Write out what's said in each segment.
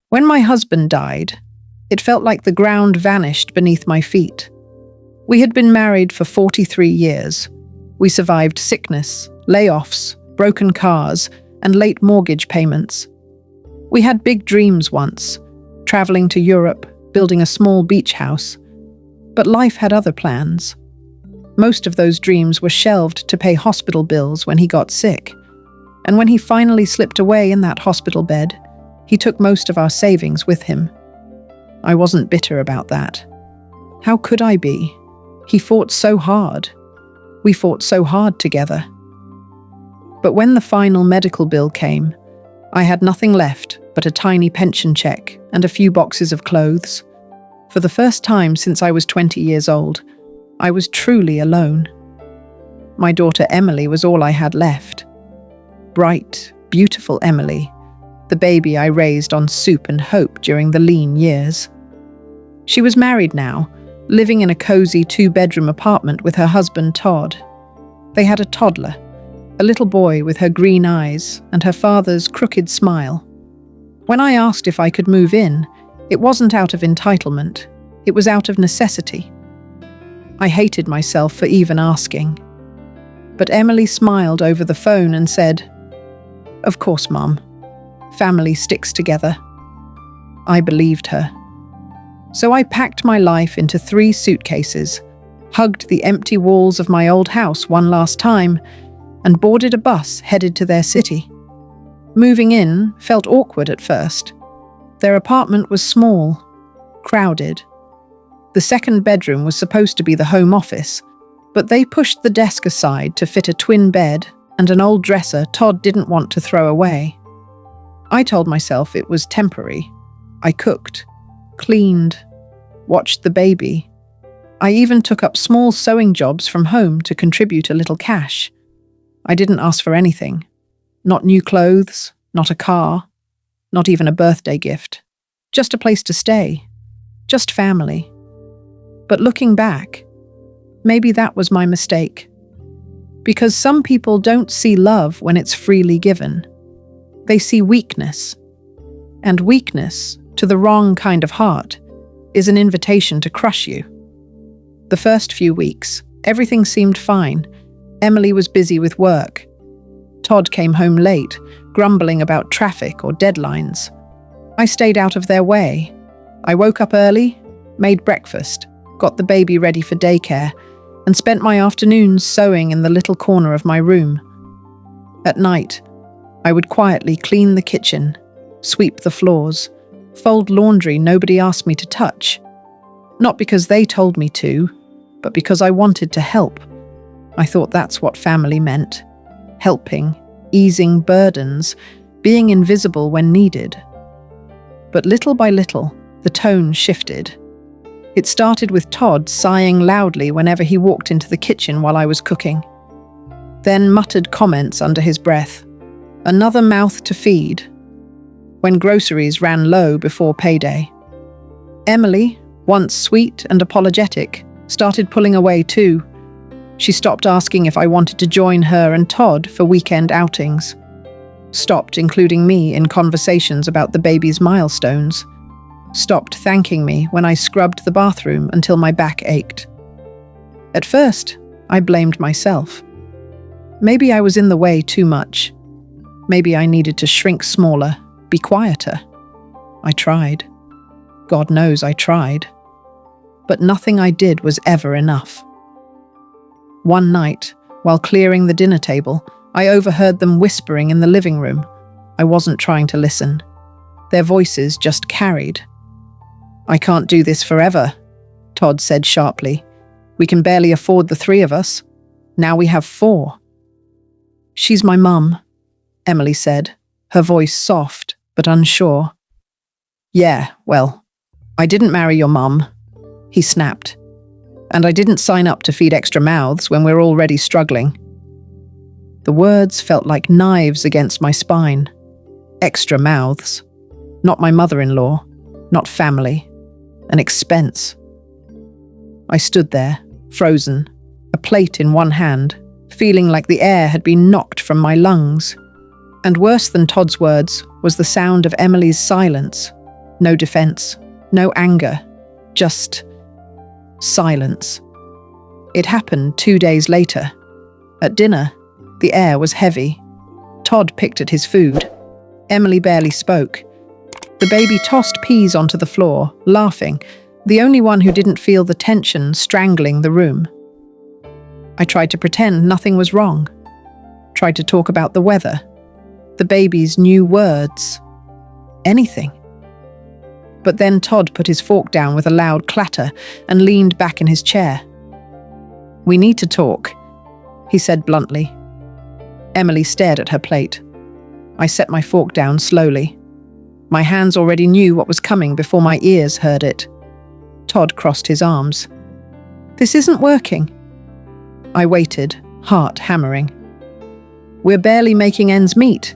When my husband died, it felt like the ground vanished beneath my feet. We had been married for 43 years. We survived sickness, layoffs, broken cars, and late mortgage payments. We had big dreams once, traveling to Europe, building a small beach house. But life had other plans. Most of those dreams were shelved to pay hospital bills when he got sick. And when he finally slipped away in that hospital bed, he took most of our savings with him. I wasn't bitter about that. How could I be? He fought so hard. We fought so hard together. But when the final medical bill came, I had nothing left but a tiny pension check and a few boxes of clothes. For the first time since I was 20 years old, I was truly alone. My daughter Emily was all I had left. Bright, beautiful Emily, the baby I raised on soup and hope during the lean years. She was married now, living in a cozy 2-bedroom apartment with her husband Todd. They had a toddler, a little boy with her green eyes and her father's crooked smile. When I asked if I could move in, it wasn't out of entitlement, it was out of necessity. I hated myself for even asking. But Emily smiled over the phone and said, "Of course, Mum. Family sticks together." I believed her. So I packed my life into 3 suitcases, hugged the empty walls of my old house one last time, and boarded a bus headed to their city. Moving in felt awkward at first. Their apartment was small, crowded. The 2nd bedroom was supposed to be the home office, but they pushed the desk aside to fit a twin bed and an old dresser Todd didn't want to throw away. I told myself it was temporary. I cooked, cleaned, watched the baby. I even took up small sewing jobs from home to contribute a little cash. I didn't ask for anything. Not new clothes, not a car, not even a birthday gift. Just a place to stay. Just family. But looking back, maybe that was my mistake. Because some people don't see love when it's freely given. They see weakness. And weakness, to the wrong kind of heart, is an invitation to crush you. The first few weeks, everything seemed fine. Emily was busy with work. Todd came home late, grumbling about traffic or deadlines. I stayed out of their way. I woke up early, made breakfast, got the baby ready for daycare, and spent my afternoons sewing in the little corner of my room. At night, I would quietly clean the kitchen, sweep the floors, fold laundry nobody asked me to touch. Not because they told me to, but because I wanted to help. I thought that's what family meant. Helping, easing burdens, being invisible when needed. But little by little, the tone shifted. It started with Todd sighing loudly whenever he walked into the kitchen while I was cooking. Then muttered comments under his breath. Another mouth to feed. When groceries ran low before payday. Emily, once sweet and apologetic, started pulling away too. She stopped asking if I wanted to join her and Todd for weekend outings. Stopped including me in conversations about the baby's milestones. Stopped thanking me when I scrubbed the bathroom until my back ached. At first, I blamed myself. Maybe I was in the way too much. Maybe I needed to shrink smaller, be quieter. I tried. God knows I tried. But nothing I did was ever enough. One night, while clearing the dinner table, I overheard them whispering in the living room. I wasn't trying to listen. Their voices just carried. "I can't do this forever," Todd said sharply. "We can barely afford the 3 of us. Now we have 4. "She's my mum," Emily said, her voice soft but unsure. "Yeah, well, I didn't marry your mum," he snapped. "And I didn't sign up to feed extra mouths when we're already struggling." The words felt like knives against my spine. Extra mouths. Not my mother-in-law. Not family. An expense. I stood there, frozen, a plate in one hand, feeling like the air had been knocked from my lungs. And worse than Todd's words was the sound of Emily's silence, No defense, no anger, just silence. It happened 2 days later. At dinner, the air was heavy. Todd picked at his food. Emily barely spoke. The baby tossed peas onto the floor, laughing, the only one who didn't feel the tension strangling the room. I tried to pretend nothing was wrong. Tried to talk about the weather, the baby's new words, anything. But then Todd put his fork down with a loud clatter and leaned back in his chair. "We need to talk," he said bluntly. Emily stared at her plate. I set my fork down slowly. My hands already knew what was coming before my ears heard it. Todd crossed his arms. "This isn't working." I waited, heart hammering. "We're barely making ends meet,"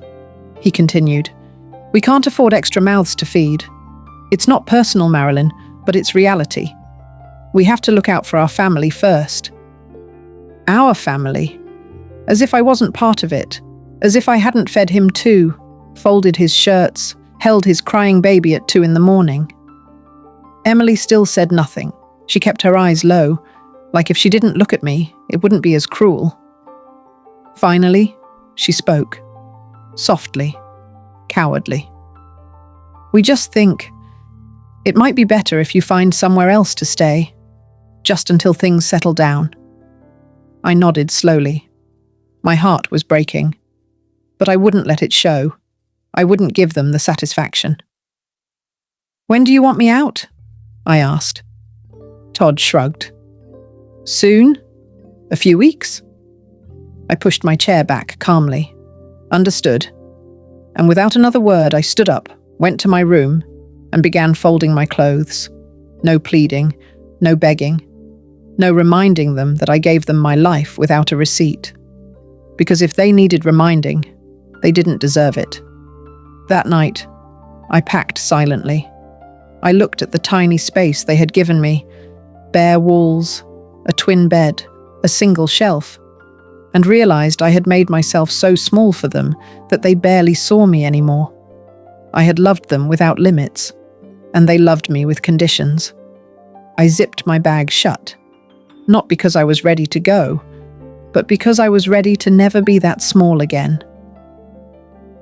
he continued. "We can't afford extra mouths to feed. It's not personal, Marilyn, but it's reality. We have to look out for our family first." Our family? As if I wasn't part of it. As if I hadn't fed him too, folded his shirts, held his crying baby at 2 a.m. Emily still said nothing. She kept her eyes low, like if she didn't look at me, it wouldn't be as cruel. Finally, she spoke. Softly. Cowardly. "We just think it might be better if you find somewhere else to stay, just until things settle down." I nodded slowly. My heart was breaking, but I wouldn't let it show. I wouldn't give them the satisfaction. "When do you want me out?" I asked. Todd shrugged. "Soon? A few weeks?" I pushed my chair back calmly. "Understood." And without another word, I stood up, went to my room, and began folding my clothes. No pleading, no begging, no reminding them that I gave them my life without a receipt. Because if they needed reminding, they didn't deserve it. That night, I packed silently. I looked at the tiny space they had given me, bare walls, a twin bed, a single shelf, and realized I had made myself so small for them that they barely saw me anymore. I had loved them without limits, and they loved me with conditions. I zipped my bag shut, not because I was ready to go, but because I was ready to never be that small again.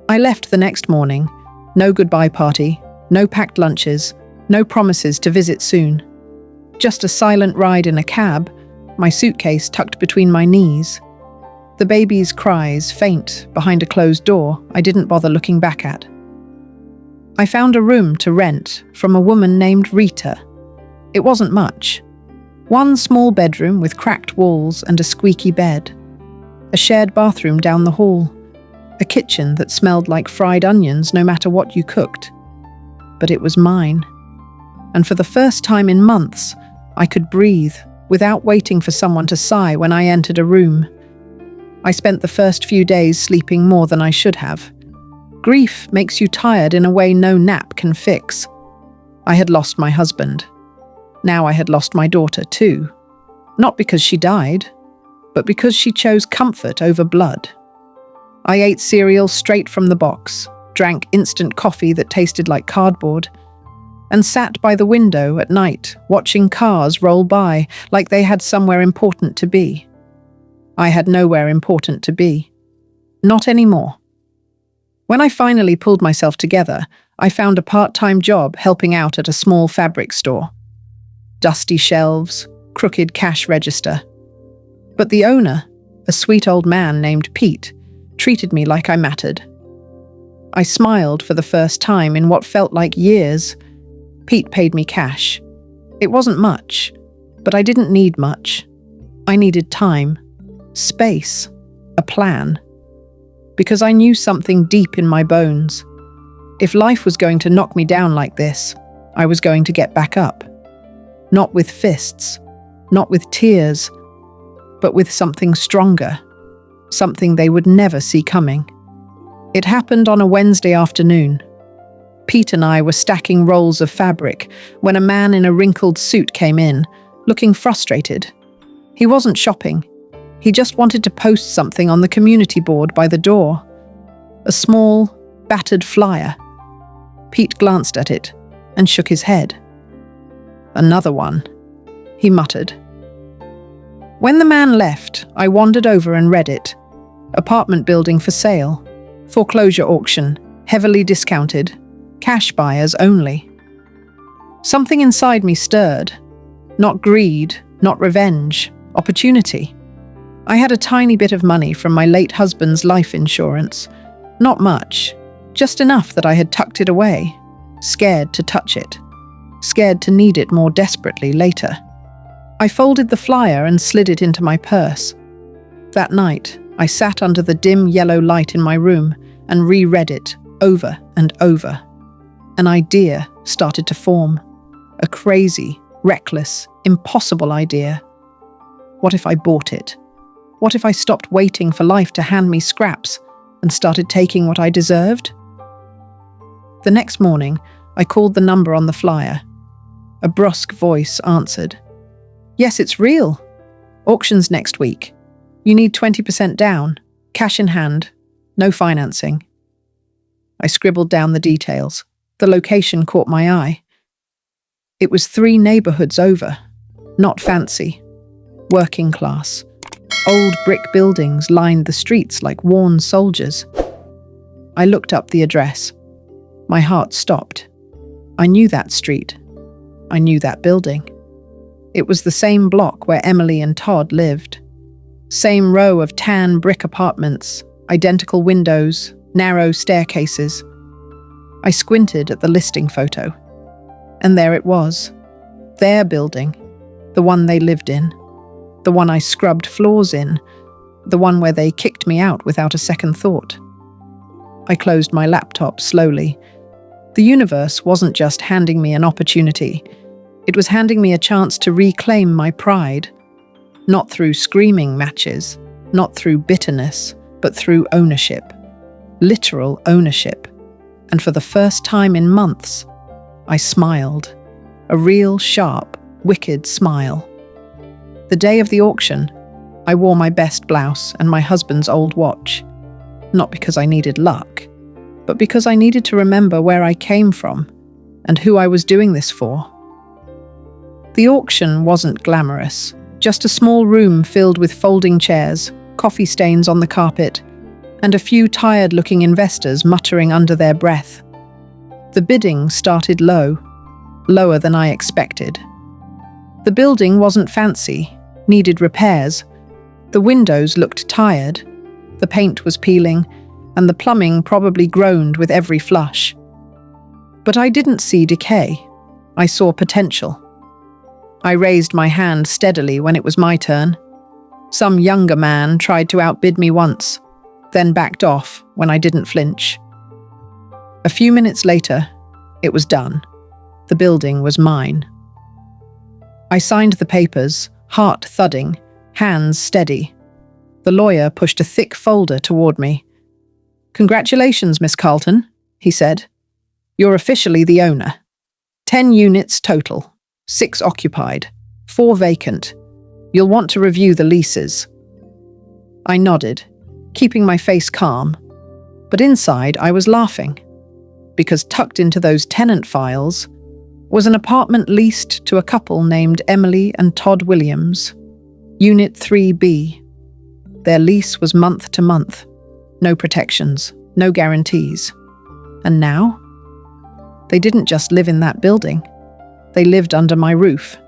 I left the next morning. No goodbye party, no packed lunches, no promises to visit soon. Just a silent ride in a cab, my suitcase tucked between my knees. The baby's cries faint behind a closed door I didn't bother looking back at. I found a room to rent from a woman named Rita. It wasn't much. One small bedroom with cracked walls and a squeaky bed. A shared bathroom down the hall. A kitchen that smelled like fried onions no matter what you cooked. But it was mine. And for the first time in months, I could breathe without waiting for someone to sigh when I entered a room. I spent the first few days sleeping more than I should have. Grief makes you tired in a way no nap can fix. I had lost my husband. Now I had lost my daughter too. Not because she died, but because she chose comfort over blood. I ate cereal straight from the box, drank instant coffee that tasted like cardboard, and sat by the window at night watching cars roll by like they had somewhere important to be. I had nowhere important to be. Not anymore. When I finally pulled myself together, I found a part-time job helping out at a small fabric store. Dusty shelves, crooked cash register. But the owner, a sweet old man named Pete, treated me like I mattered. I smiled for the first time in what felt like years. Pete paid me cash. It wasn't much, but I didn't need much. I needed time, space, a plan. Because I knew something deep in my bones. If life was going to knock me down like this, I was going to get back up. Not with fists, not with tears, but with something stronger, something they would never see coming. It happened on a Wednesday afternoon. Pete and I were stacking rolls of fabric when a man in a wrinkled suit came in, looking frustrated. He wasn't shopping. He just wanted to post something on the community board by the door. A small, battered flyer. Pete glanced at it, and shook his head. "Another one," he muttered. When the man left, I wandered over and read it. Apartment building for sale. Foreclosure auction. Heavily discounted. Cash buyers only. Something inside me stirred. Not greed, not revenge. Opportunity. I had a tiny bit of money from my late husband's life insurance. Not much. Just enough that I had tucked it away. Scared to touch it. Scared to need it more desperately later. I folded the flyer and slid it into my purse. That night, I sat under the dim yellow light in my room and reread it over and over. An idea started to form. A crazy, reckless, impossible idea. What if I bought it? What if I stopped waiting for life to hand me scraps and started taking what I deserved? The next morning, I called the number on the flyer. A brusque voice answered. "Yes, it's real. Auction's next week. You need 20% down, cash in hand, no financing." I scribbled down the details. The location caught my eye. It was 3 neighborhoods over. Not fancy. Working class. Old brick buildings lined the streets like worn soldiers. I looked up the address. My heart stopped. I knew that street. I knew that building. It was the same block where Emily and Todd lived. Same row of tan brick apartments, identical windows, narrow staircases. I squinted at the listing photo. And there it was. Their building. The one they lived in. The one I scrubbed floors in. The one where they kicked me out without a second thought. I closed my laptop slowly. The universe wasn't just handing me an opportunity. It was handing me a chance to reclaim my pride. Not through screaming matches, not through bitterness, but through ownership. Literal ownership. And for the first time in months, I smiled. A real, sharp, wicked smile. The day of the auction, I wore my best blouse and my husband's old watch. Not because I needed luck, but because I needed to remember where I came from and who I was doing this for. The auction wasn't glamorous, just a small room filled with folding chairs, coffee stains on the carpet, and a few tired-looking investors muttering under their breath. The bidding started low, lower than I expected. The building wasn't fancy, needed repairs. The windows looked tired, the paint was peeling, and the plumbing probably groaned with every flush. But I didn't see decay. I saw potential. I raised my hand steadily when it was my turn. Some younger man tried to outbid me once, then backed off when I didn't flinch. A few minutes later, it was done. The building was mine. I signed the papers, heart thudding, hands steady. The lawyer pushed a thick folder toward me. "Congratulations, Miss Carlton," he said. "You're officially the owner. 10 units total. 6 occupied, 4 vacant. You'll want to review the leases." I nodded, keeping my face calm, but inside I was laughing, because tucked into those tenant files was an apartment leased to a couple named Emily and Todd Williams, Unit 3B. Their lease was month to month, no protections, no guarantees. And now? They didn't just live in that building. They lived under my roof.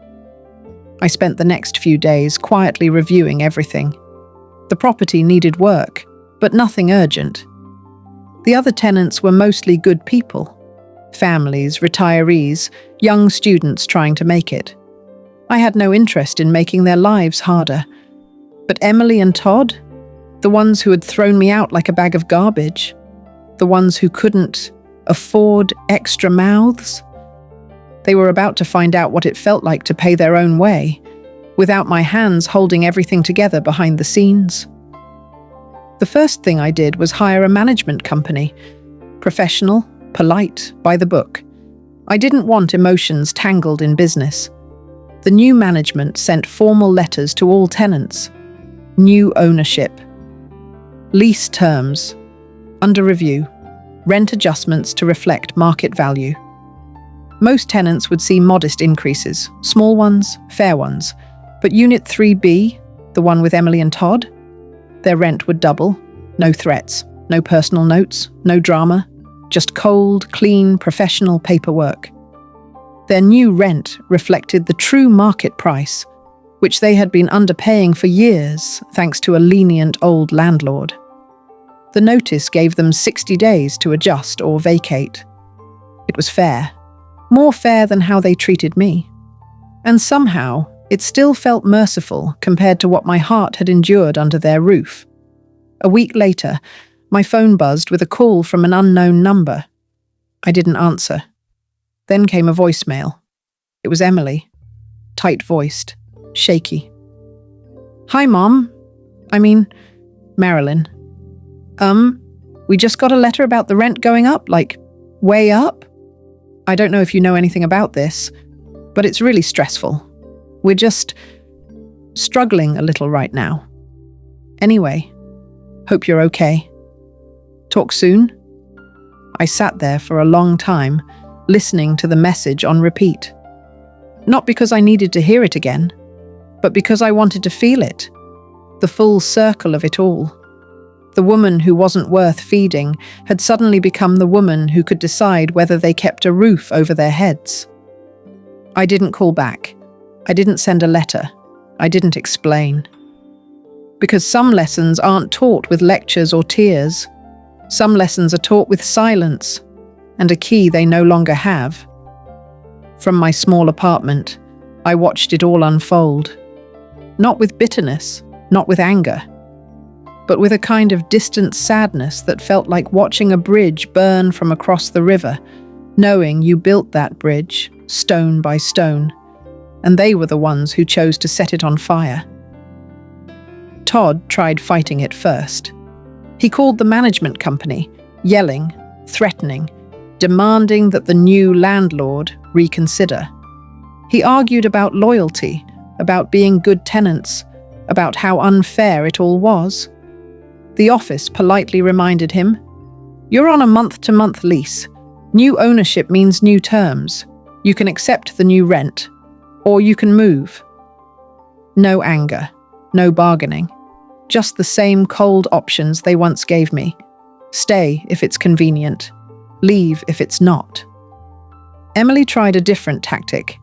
I spent the next few days quietly reviewing everything. The property needed work, but nothing urgent. The other tenants were mostly good people. Families, retirees, young students trying to make it. I had no interest in making their lives harder. But Emily and Todd? The ones who had thrown me out like a bag of garbage? The ones who couldn't afford extra mouths? They were about to find out what it felt like to pay their own way, without my hands holding everything together behind the scenes. The first thing I did was hire a management company. Professional, polite, by the book. I didn't want emotions tangled in business. The new management sent formal letters to all tenants. New ownership. Lease terms. Under review. Rent adjustments to reflect market value. Most tenants would see modest increases, small ones, fair ones. But Unit 3B, the one with Emily and Todd, their rent would double. No threats, no personal notes, no drama, just cold, clean, professional paperwork. Their new rent reflected the true market price, which they had been underpaying for years thanks to a lenient old landlord. The notice gave them 60 days to adjust or vacate. It was fair, more fair than how they treated me. And somehow, it still felt merciful compared to what my heart had endured under their roof. A week later, my phone buzzed with a call from an unknown number. I didn't answer. Then came a voicemail. It was Emily, tight-voiced, shaky. "Hi, Mom. Marilyn. We just got a letter about the rent going up, like, way up. I don't know if you know anything about this, but it's really stressful. We're just struggling a little right now. Anyway, hope you're okay. Talk soon." I sat there for a long time, listening to the message on repeat. Not because I needed to hear it again, but because I wanted to feel it, the full circle of it all. The woman who wasn't worth feeding had suddenly become the woman who could decide whether they kept a roof over their heads. I didn't call back. I didn't send a letter. I didn't explain. Because some lessons aren't taught with lectures or tears. Some lessons are taught with silence, and a key they no longer have. From my small apartment, I watched it all unfold. Not with bitterness, not with anger, but with a kind of distant sadness that felt like watching a bridge burn from across the river, knowing you built that bridge, stone by stone, and they were the ones who chose to set it on fire. Todd tried fighting it first. He called the management company, yelling, threatening, demanding that the new landlord reconsider. He argued about loyalty, about being good tenants, about how unfair it all was. The office politely reminded him, "You're on a month-to-month lease. New ownership means new terms. You can accept the new rent, or you can move." No anger, no bargaining, just the same cold options they once gave me. Stay if it's convenient, leave if it's not. Emily tried a different tactic.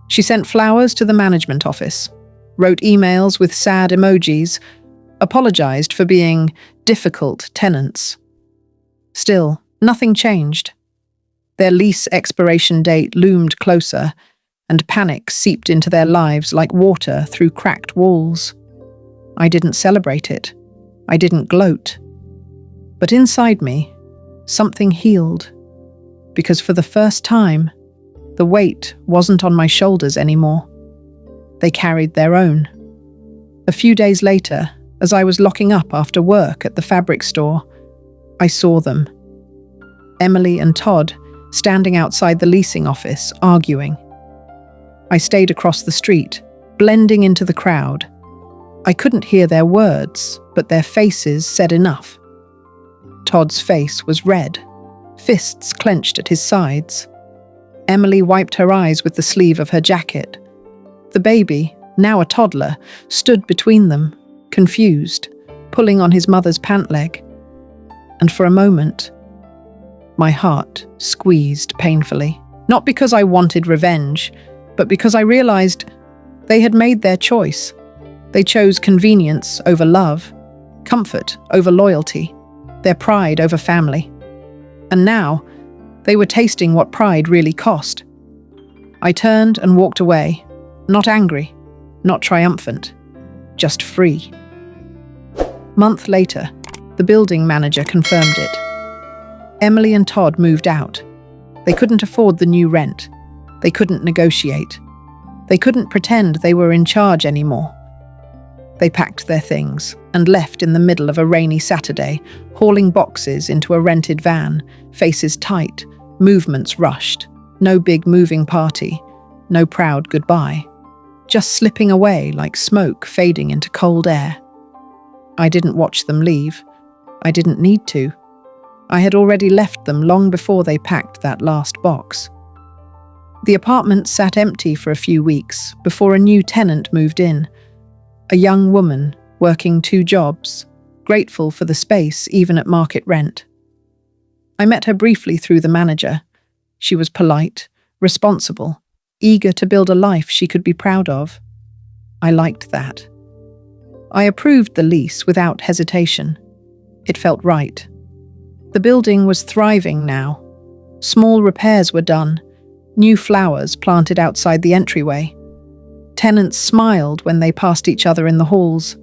She sent flowers to the management office, wrote emails with sad emojis, apologized for being difficult tenants. Still, nothing changed. Their lease expiration date loomed closer, and panic seeped into their lives like water through cracked walls. I didn't celebrate it. I didn't gloat. But inside me, something healed. Because for the first time, the weight wasn't on my shoulders anymore. They carried their own. A few days later, as I was locking up after work at the fabric store, I saw them. Emily and Todd standing outside the leasing office, arguing. I stayed across the street, blending into the crowd. I couldn't hear their words, but their faces said enough. Todd's face was red, fists clenched at his sides. Emily wiped her eyes with the sleeve of her jacket. The baby, now a toddler, stood between them, confused, pulling on his mother's pant leg. And for a moment, my heart squeezed painfully. Not because I wanted revenge, but because I realized they had made their choice. They chose convenience over love, comfort over loyalty, their pride over family. And now, they were tasting what pride really cost. I turned and walked away, not angry, not triumphant, just free. Month later, the building manager confirmed it. Emily and Todd moved out. They couldn't afford the new rent. They couldn't negotiate. They couldn't pretend they were in charge anymore. They packed their things and left in the middle of a rainy Saturday, hauling boxes into a rented van, faces tight, movements rushed. No big moving party, no proud goodbye. Just slipping away like smoke fading into cold air. I didn't watch them leave. I didn't need to. I had already left them long before they packed that last box. The apartment sat empty for a few weeks before a new tenant moved in. A young woman working 2 jobs, grateful for the space even at market rent. I met her briefly through the manager. She was polite, responsible, eager to build a life she could be proud of. I liked that. I approved the lease without hesitation. It felt right. The building was thriving now. Small repairs were done, new flowers planted outside the entryway. Tenants smiled when they passed each other in the halls.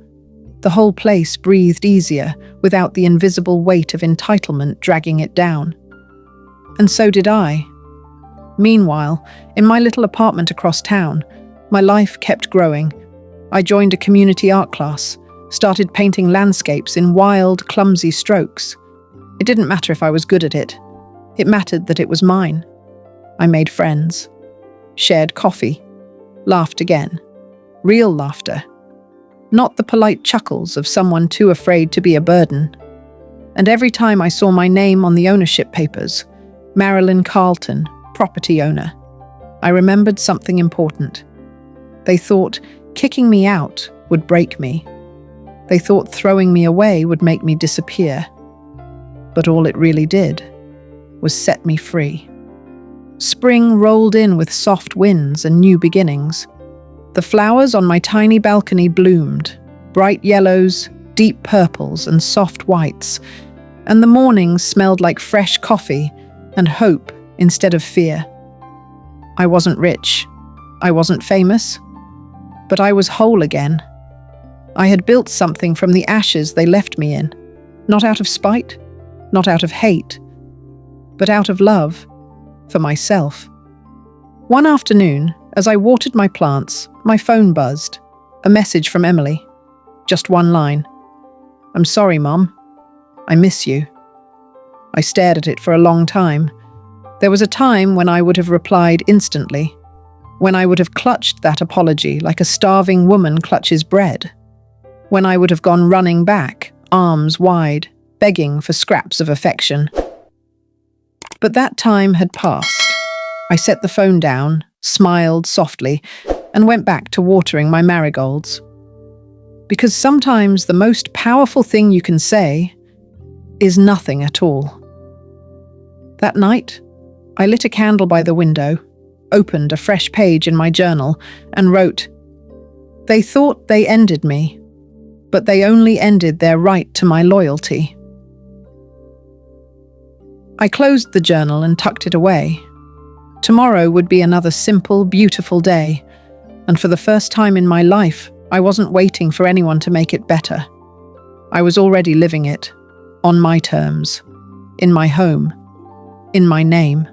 The whole place breathed easier without the invisible weight of entitlement dragging it down. And so did I. Meanwhile, in my little apartment across town, my life kept growing. I joined a community art class, started painting landscapes in wild, clumsy strokes. It didn't matter if I was good at it. It mattered that it was mine. I made friends, shared coffee, laughed again. Real laughter. Not the polite chuckles of someone too afraid to be a burden. And every time I saw my name on the ownership papers, Marilyn Carlton, property owner, I remembered something important. They thought kicking me out would break me. They thought throwing me away would make me disappear. But all it really did was set me free. Spring rolled in with soft winds and new beginnings. The flowers on my tiny balcony bloomed, bright yellows, deep purples, and soft whites, and the mornings smelled like fresh coffee and hope instead of fear. I wasn't rich. I wasn't famous. But I was whole again. I had built something from the ashes they left me in, not out of spite, not out of hate, but out of love for myself. One afternoon, as I watered my plants, my phone buzzed. A message from Emily. Just one line. "I'm sorry, Mom. I miss you." I stared at it for a long time. There was a time when I would have replied instantly, when I would have clutched that apology like a starving woman clutches bread, when I would have gone running back, arms wide, begging for scraps of affection. But that time had passed. I set the phone down, smiled softly, and went back to watering my marigolds. Because sometimes the most powerful thing you can say is nothing at all. That night, I lit a candle by the window, opened a fresh page in my journal, and wrote, "They thought they ended me, but they only ended their right to my loyalty." I closed the journal and tucked it away. Tomorrow would be another simple, beautiful day, and for the first time in my life, I wasn't waiting for anyone to make it better. I was already living it, on my terms, in my home, in my name.